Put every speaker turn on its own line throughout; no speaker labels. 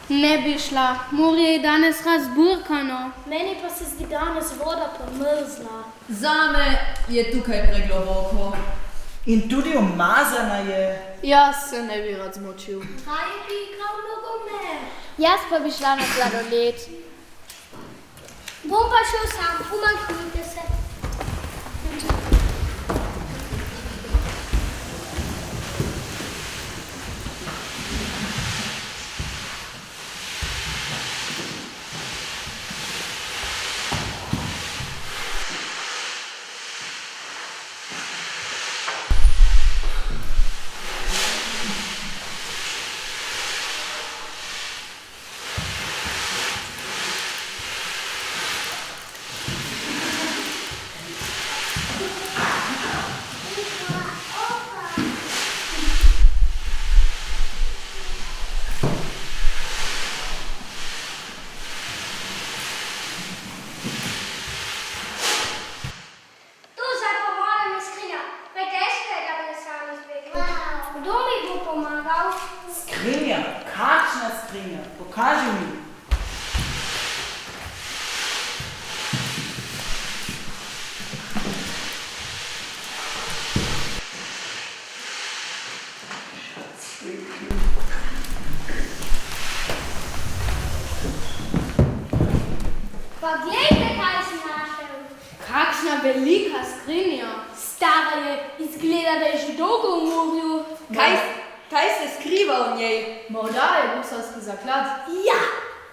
Ne bi šla, morje je danes razburkano.
Meni pa se zdi danes voda pomrzla.
Zame je tukaj pregloboko.
In tudi umazana je.
Jaz se ne bi rad zmočil.
Raje bi igral nogomet.
Jaz pa bi šla na sladoled.
Bom pa šel sam, umaknite se.
Skrinja, kakšna skrinja? Pokaži mi.
Pa glejte, kaj si našel.
Kakšna velika skrinja.
Stara je, izgleda, da je že dolgo v morju.
Kaj se skriva v njej?
Morda je gusarski zaklad.
Ja,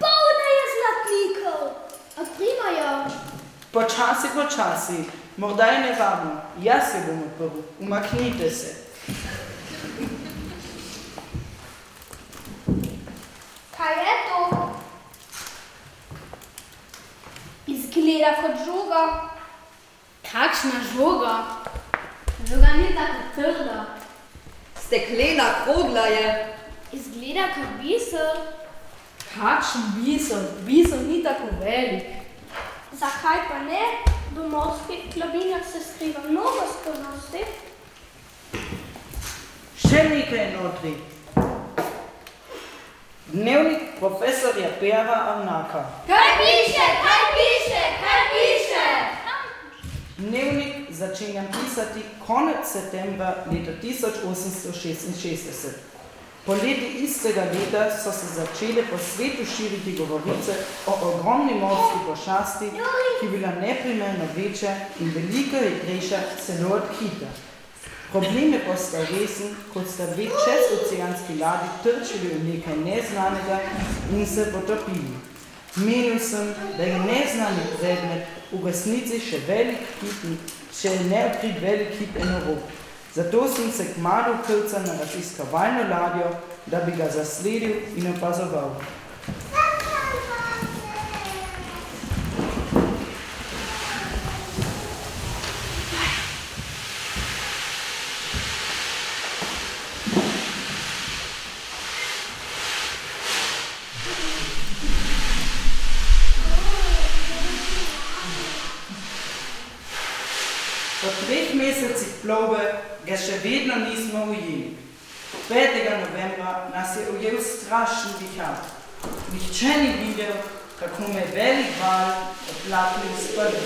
polna je zlatnikov. Odprimo jo.
Počasi. Morda je nevarno. Jaz se bom odprl. Umaknite se.
Kaj je to? Izgleda kot žoga.
Kakšna žoga? Žoga ni tako trda.
Steklena krogla je.
Izgleda kot biser.
Kakšen biser? Biser ni tako velik.
Zakaj pa ne? V morskih globinah se skriva mnogo skrivnosti.
Še nekaj notri. Dnevnik profesorja Pera Arnaka.
Kaj piše?
Dnevnik začenjam pisati konec septembra leta 1866. Poleti istega leta so se začele po svetu širiti govorice o ogromni morski pošasti, ki bila neprimerno večja in velika hitrejša celo od kita. Problem je postal resen, kot sta dve čezoceanski ladji trčili v nekaj neznanega in se potopili. Menil sem, da je neznani predmet v resnici še neodkrit velik hit enorok. Zato sem se kmalu vkrcal na raziskovalno ladjo, da bi ga zasledil in opazoval. Po 3 mesecih plovbe ga še vedno nismo ujeli. 5. novembra nas je ujel strašen vihar. Nihče ni videl, kako me velik val odplaknil s prvi.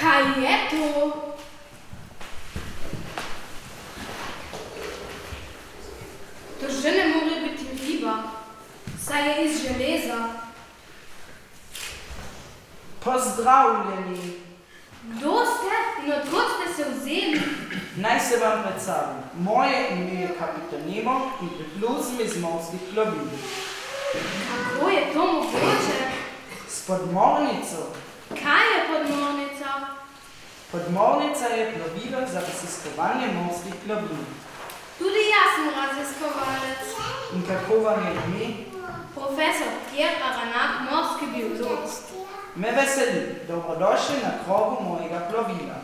Kaj je to? To že ne more biti riba, saj je iz železa.
Pozdravljeni!
Kdo ste in odkot ste se vzeli?
Naj se vam predstavim. Moje ime je kapitan Nemo in priplul sem iz morskih plovil.
Kako je to mogoče?
S podmornico.
Kaj je podmornica?
Podmornica je plovilo za raziskovanje morskih plovil.
Tudi jaz sem raziskovalec.
In kako vam je ime?
Profesor Pierre Arnak, morski biolog.
Me veseli, dobrodošli na krovu mojega plovila.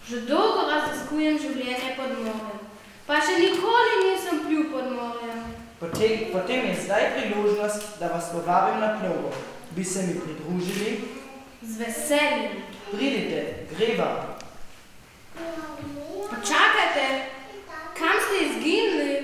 Že dolgo raziskujem življenje pod morem. Pa še nikoli nisem plil pod morjem.
Potem je zdaj priložnost, da vas povabim na plovbo. Bi se mi pridružili?
Z veseljem.
Pridite, greva.
Počakajte, kam ste izginili?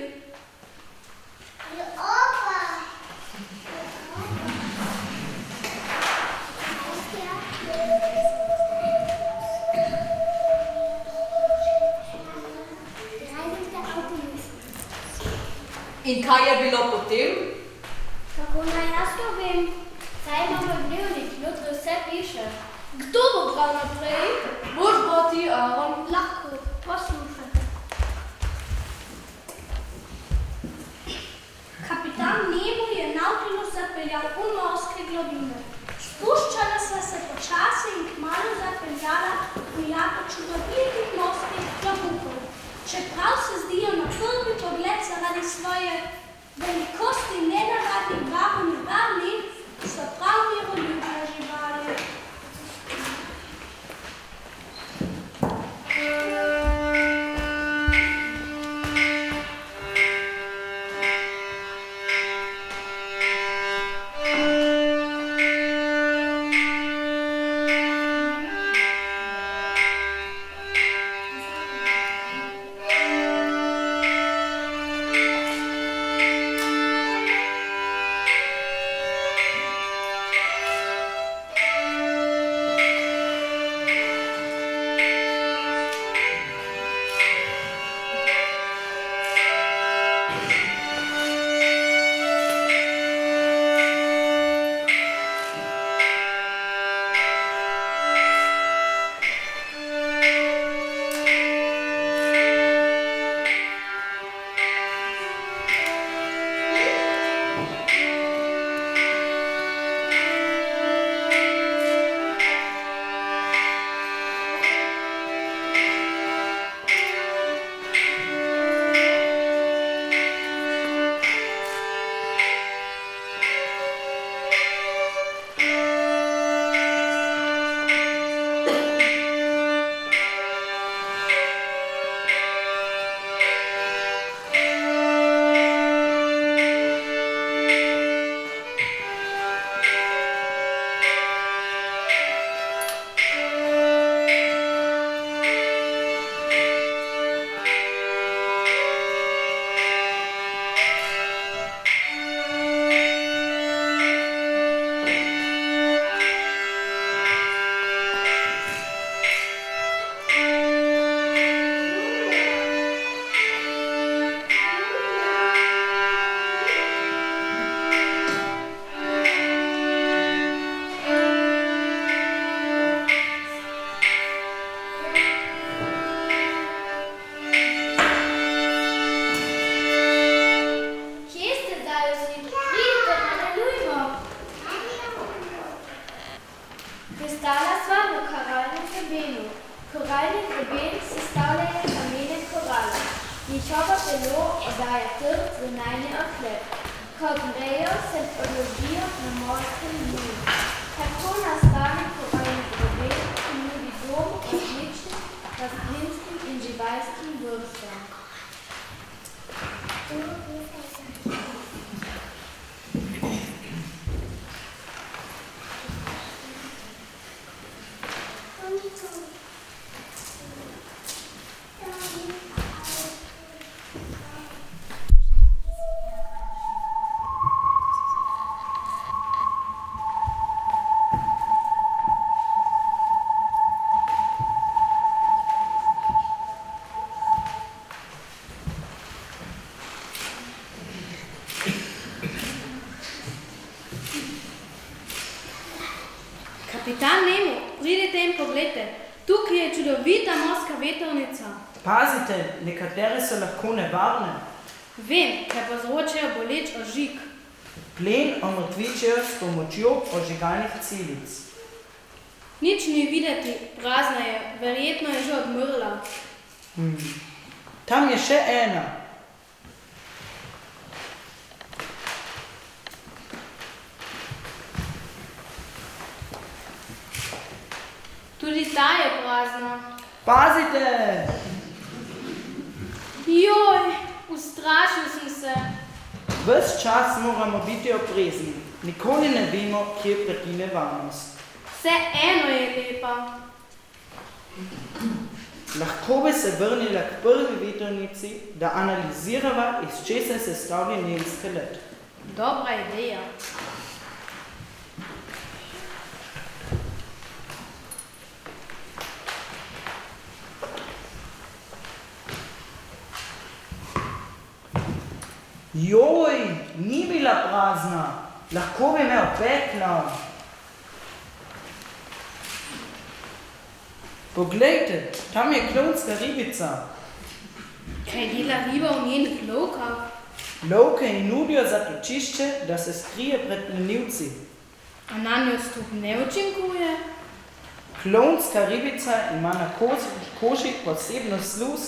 In kaj je bilo potem?
Kako naj jaz to vem? Saj imamo dnevnik, jutri vse piše.
Kdo bo bral naprej? Boš bo ti, Aaron.
Lahko, poslušajte. Kapitan Nemo je Nautilus zapeljal v morske globine. Spuščala sva se počasi in kmalu zapeljala v jako čudovitih morskih klobukov. Čeprav se zdijo na prvi pogled zaradi svoje velikosti nenavadnih barv in nevarni, so prav miroljubne živali.
Njihovo telo oddaja trd zunanji oklep, ko grejo, se odložijo na morskem dnu. Tako nastane koralni droben, ki nudi dom različnim rastlinskim in živalskim vrstam.
Kapitan Nemo, pridite in pogledajte, tukaj je čudovita morska vetrnica.
Pazite, nekatere so lahko nevarne.
Vem, ker povzročajo boleč ožig.
Plen omrtvičijo s pomočjo ožigalnih celic.
Nič ni videti, prazna je, verjetno je že odmrla.
Tam je še ena.
Tudi ta je prazna.
Pazite!
Joj, ustrašil sem se.
Ves čas moramo biti oprezni. Nikoli ne vemo, kje prekine varnost.
Vse eno je lepa.
Lahko bi se vrnila k prvi vetrnici, da analizirava, iz česa se sestavlja njen skelet.
Dobra ideja.
Joj, ni bila prazna. Lahko bi me opekla. Poglejte, tam je klonska ribica.
Kaj dela riba v njenih lovkah?
Lovke ji nudijo zatočišče, da se skrije pred plenilci.
A na njo strup ne učinkuje?
Klonska ribica ima na koži posebno sluz,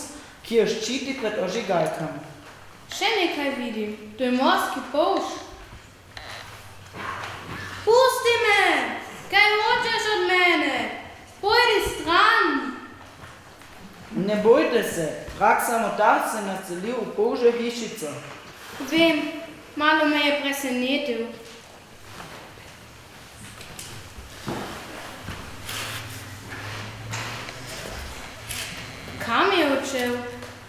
ki jo ščiti pred ožigalkami.
Še nekaj vidim. To je morski polž. Pusti me! Kaj hočeš od mene? Pojdi stran!
Ne bojte se, rak samotar se naselil v polžjo hišico.
Vem, malo me je presenetil. Kam je odšel?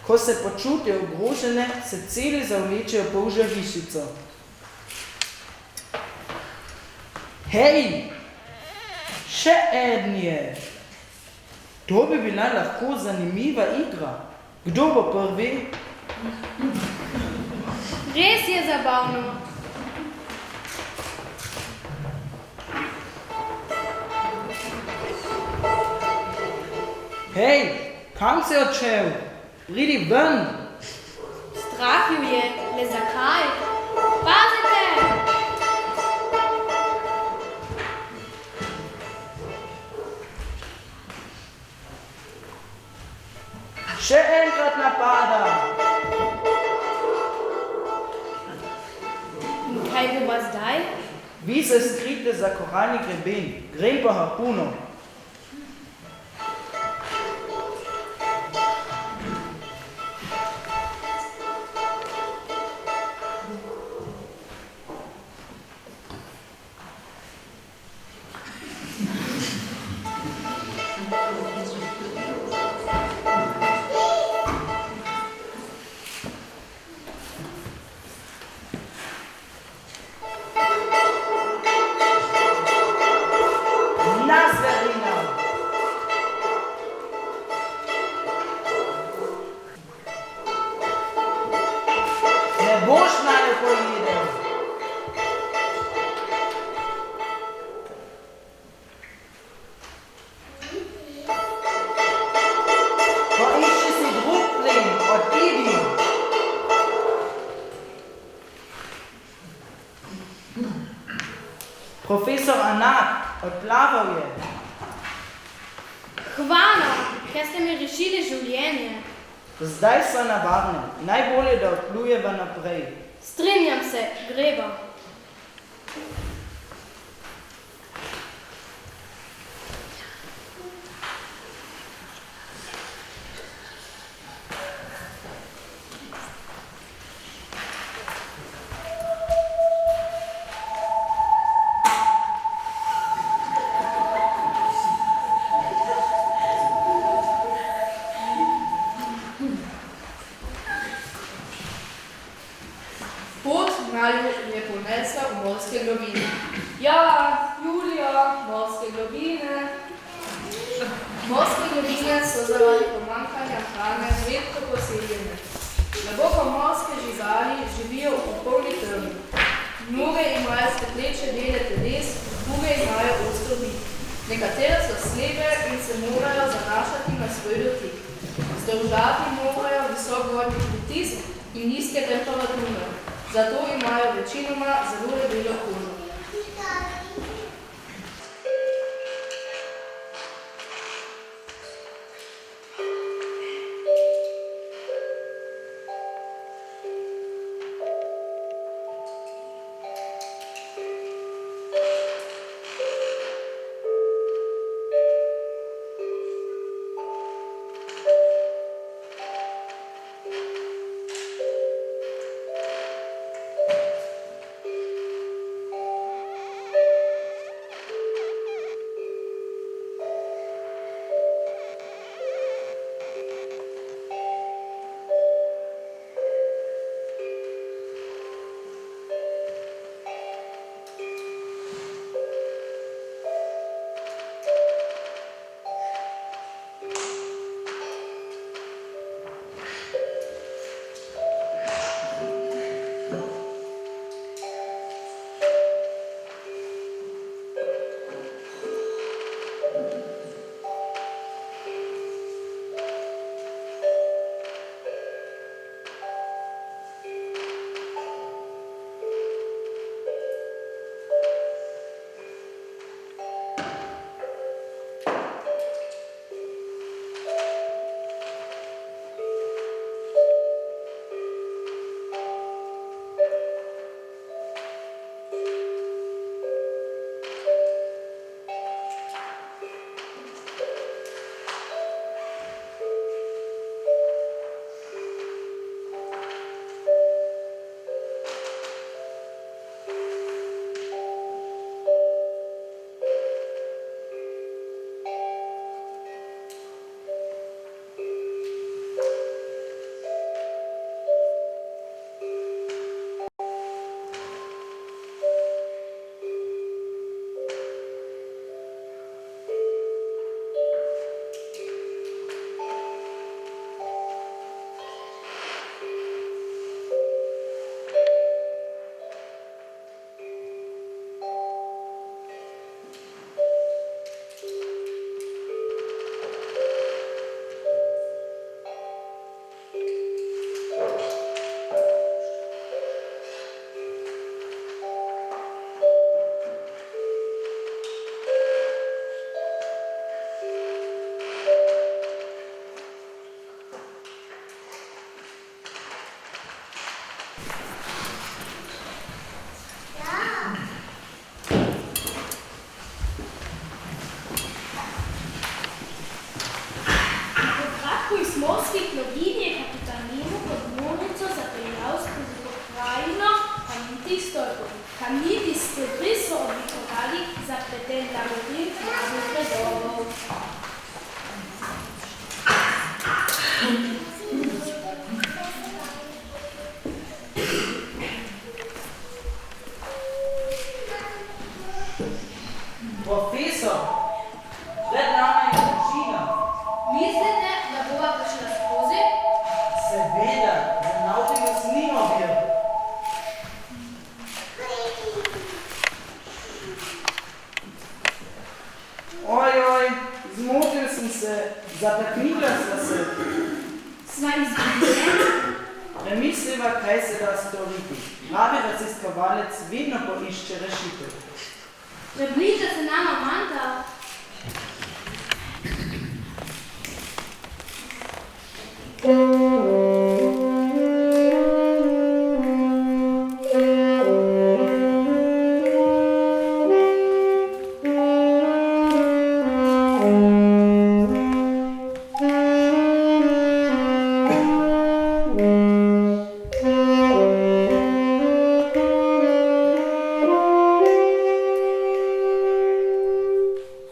Ko se počutijo ogrožene, se celi zavlečejo v polžjo hišico. Hej! Še eden je! To bi bila lahko zanimiva igra. Kdo bo prvi?
Res je zabavno.
Hej, kam si odšel? Pridi ven!
Strah ju je, le zakaj? Pazite!
Še enkrat napada!
In kaj bo pa zdaj?
Vi se skrite za koralni greben, grem po harpuno. Profesor Anat, odplaval je.
Hvala, ker ste mi rešili življenje.
Zdaj so na varnem. Najbolje, da odplujeva naprej.
Strinjam se, greva.
Je ponesla v morske globine. Ja, Julija, morske globine. Morske globine so zaradi pomanjkanja hrane redko poseljene. Globoko-morske živali živijo v popolni trmi. Mnoge imajo svetleče dele teles, druge imajo ostro bit. Nekatere so slepe in se morajo zanašati na svoj dotik. Zdržati morajo visok vodni pritisk in nizke temperature. Zato imajo večinoma zelo debelo kožo.
morski globin je kapitan Nemo pod Monico zapeljal skozi pokrajino kamnitih stolpov. Kamniti stolpi so oblikovali zapleten labirint raznih predorov.
Profesor, pred nama je vročina.
Mislite, da bova prišla skozi?
Seveda, za Nautilus ni ovir. Ojoj, zmotil sem se, zataknila sva se.
Sva izgubljena?
Premisliva, kaj se da storiti. Pravi raziskovalec vedno poišče rešitev.
Približa se nama Manta.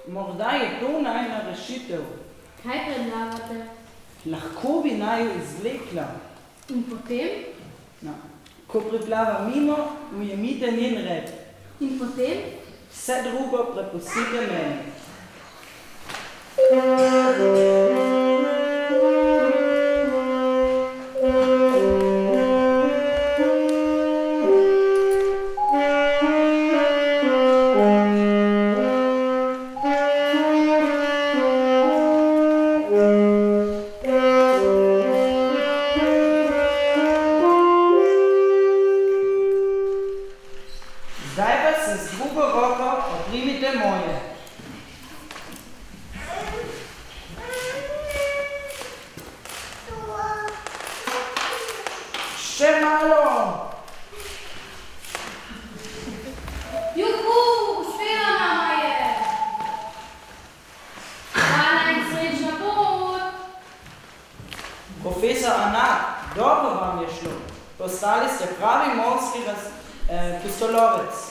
Morda je to najna rešitev.
Kaj predlagate?
Lahko bi naju izvlekla.
In potem?
No. Ko priplava mimo, mu je mite njen red.
In potem?
Vse drugo prepustite meni. Zdaj pa se z drugo roko oprimite moje. Še malo!
Juhu, uspela nama je! Hvala in srečna pot!
Profesor Anak, dobro vam je šlo. Postali ste pravi morski pustolovec.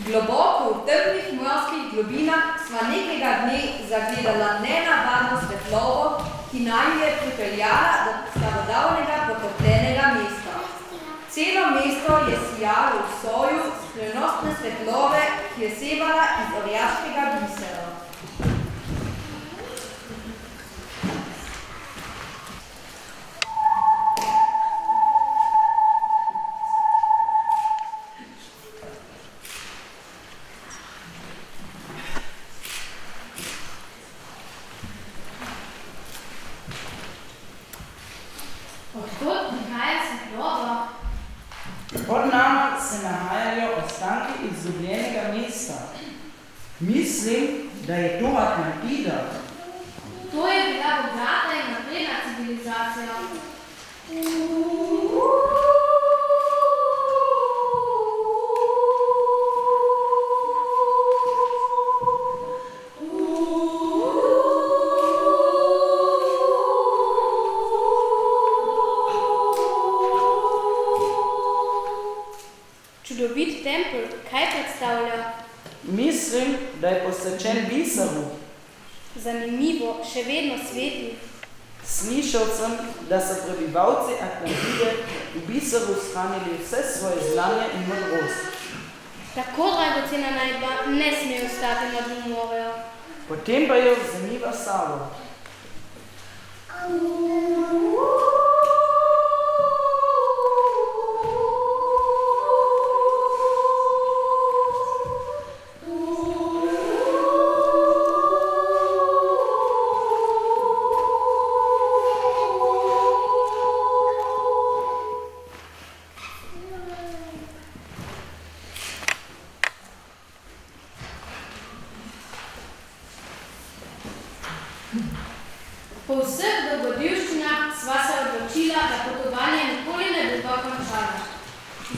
Globoko v temnih morskih globinah sva nekega dne zagledala nenavadno svetlobo, ki naju je pripeljala do starodavnega potopljenega mesta. Celo mesto je sijalo v soju skrivnostne svetlobe, ki je sevala iz orjaškega bisera.
Odkot prihaja svetloba?
Pod nama se nahajajo ostanki izgubljenega mesta. Mislim, da je to Atlantida.
To je bila bogata in napredna civilizacija.
Čudovit tempelj, kaj predstavlja?
Mislim, da je posvečen biseru.
Zanimivo, še vedno sveti.
Slišal sem, da so prebivalci Atlantide v biseru shranili vse svoje znanje in modrost.
Tako dragocena najdba ne sme ostati na dnu morja.
Potem pa jo vzemiva sabo.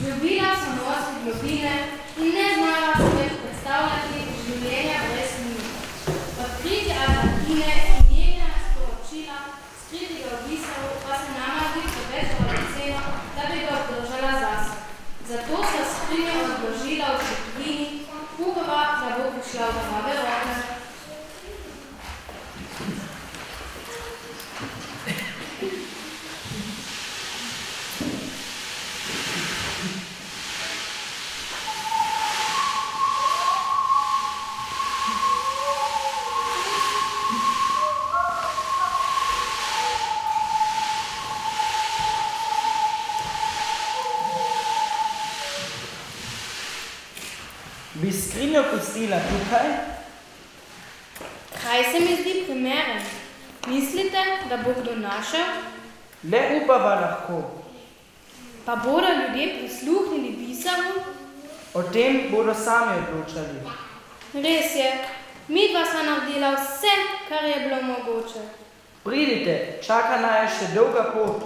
Ljubila sem morske globine in ne znala si več predstavljati življenja brez njih. Odkriti Albertine in njegna sporočila, skritega v biseru, pa se nama zdi povečala ceno, da bi ga obdržala zase. Zato se skrinja odložila v četvini, upava, da bo prišla v nove roke.
Bi skrinjo pustila tukaj?
Kaj se mi zdi primeren? Mislite, da bo kdo našel?
Le upava lahko.
Pa bodo ljudje prisluhnili biseru?
O tem bodo sami odločali.
Res je, midva sva naredila vse, kar je bilo mogoče.
Pridite, čaka naju še dolga pot.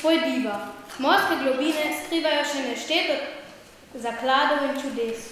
Pojdiva, morske globine skrivajo še nešteto zakladov in čudes.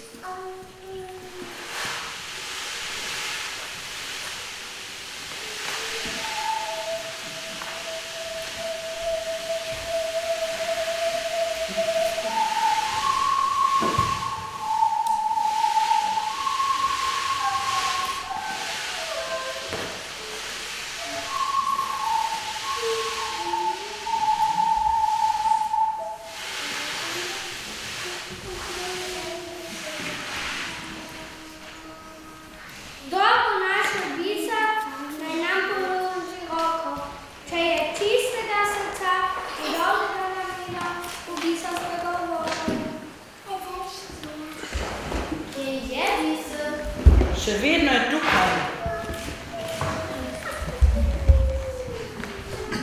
Še vedno je tukaj.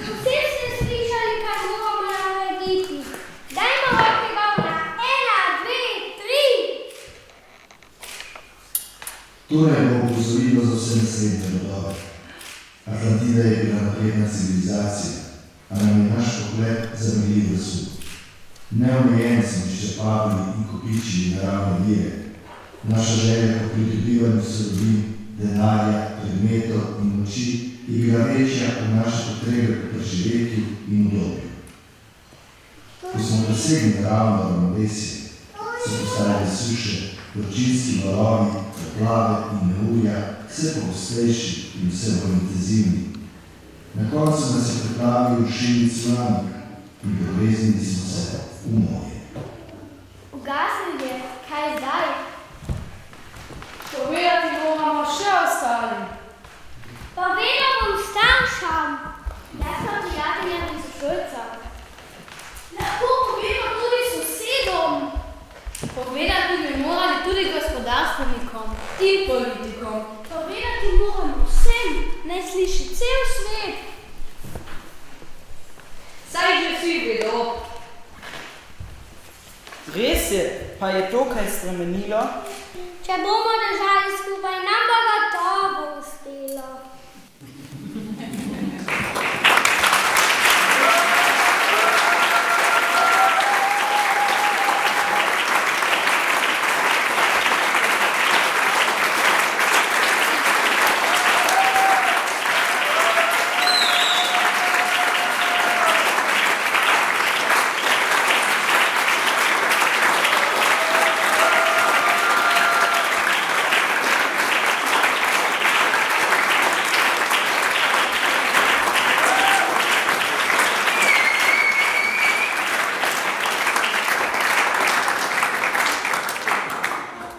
Vsi ste slišali, kaj moramo narediti. Dajmo roke gor na 1, 2, 3.
To naj bo opozorilo za vse naslednje rodove. Atlantida je bila napredna civilizacija, a nam je naš pogled zameglil razsud. Neomejen smo izčrpavali in kopičili naravne vire. Naša želja po pridobivanju surovin, denarja, predmetov in moči je bila večja od naše potrebe po preživetju in udobju. Ko smo dosegli naravno ravnovesje, so postajali suše, vročinski valovi, poplave in neurja vse pogostejši in vse bolj intenzivni. Na koncu nas je preplavil rušilni cunami in pogreznili smo se v morje.
Ugasnil je, kaj zdaj?
Povedati moramo še ostalim.
Povedal bom staršam.
Jaz sem prijatelja iz šolca.
Lahko povemo tudi sosedom. Povedati bi morali tudi gospodarstvenikom in politikom.
Povedati moramo vsem, naj sliši cel svet.
Saj že vsi vedo.
Res je, pa je to kaj spremenilo?
Če bomo držali skupaj, nam bo